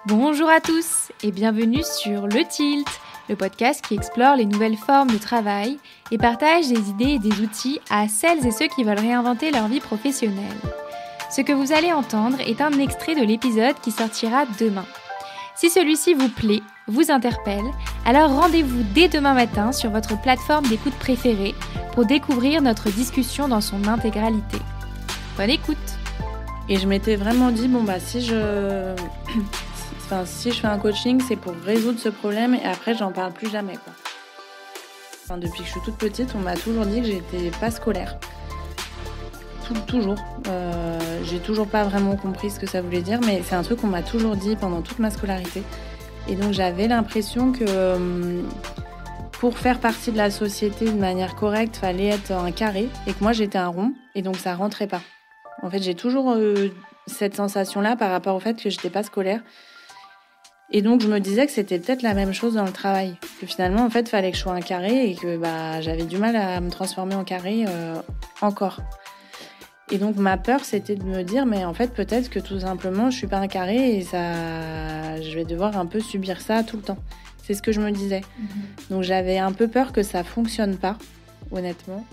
Bonjour à tous et bienvenue sur Le Tilt, le podcast qui explore les nouvelles formes de travail et partage des idées et des outils à celles et ceux qui veulent réinventer leur vie professionnelle. Ce que vous allez entendre est un extrait de l'épisode qui sortira demain. Si celui-ci vous plaît, vous interpelle, alors rendez-vous dès demain matin sur votre plateforme d'écoute préférée pour découvrir notre discussion dans son intégralité. Bonne écoute! Et je m'étais vraiment dit, si je fais un coaching, c'est pour résoudre ce problème et après, j'en parle plus jamais, quoi. Depuis que je suis toute petite, on m'a toujours dit que j'étais pas scolaire. Toujours. J'ai toujours pas vraiment compris ce que ça voulait dire, mais c'est un truc qu'on m'a toujours dit pendant toute ma scolarité. Et donc, j'avais l'impression que pour faire partie de la société de manière correcte, fallait être un carré et que moi, j'étais un rond et donc ça rentrait pas. En fait, j'ai toujours eu cette sensation-là par rapport au fait que j'étais pas scolaire. Et donc, je me disais que c'était peut-être la même chose dans le travail. Que finalement, en fait, il fallait que je sois un carré et que j'avais du mal à me transformer en carré encore. Et donc, ma peur, c'était de me dire, mais en fait, peut-être que tout simplement, je suis pas un carré et je vais devoir un peu subir ça tout le temps. C'est ce que je me disais. Donc, j'avais un peu peur que ça fonctionne pas, honnêtement.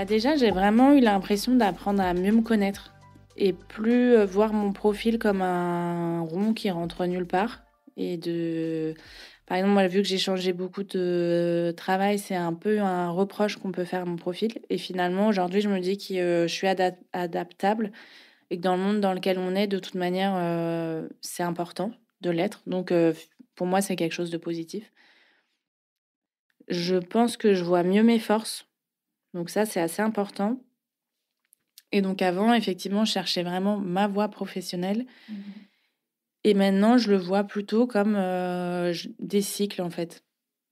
Déjà, j'ai vraiment eu l'impression d'apprendre à mieux me connaître et plus voir mon profil comme un rond qui rentre nulle part. Par exemple, moi, vu que j'ai changé beaucoup de travail, c'est un peu un reproche qu'on peut faire à mon profil. Et finalement, aujourd'hui, je me dis que je suis adaptable et que dans le monde dans lequel on est, de toute manière, c'est important de l'être. Donc, pour moi, c'est quelque chose de positif. Je pense que je vois mieux mes forces. Donc ça, c'est assez important. Et donc avant, effectivement, je cherchais vraiment ma voie professionnelle. Et maintenant, je le vois plutôt comme des cycles, en fait.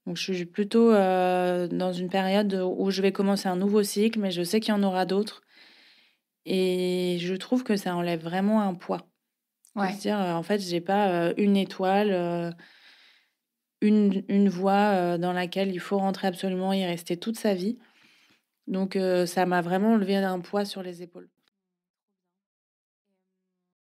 Donc je suis plutôt dans une période où je vais commencer un nouveau cycle, mais je sais qu'il y en aura d'autres. Et je trouve que ça enlève vraiment un poids. Ouais. De se dire, en fait, j'ai pas une étoile, une voie dans laquelle il faut rentrer absolument, y rester toute sa vie. Donc ça m'a vraiment enlevé un poids sur les épaules.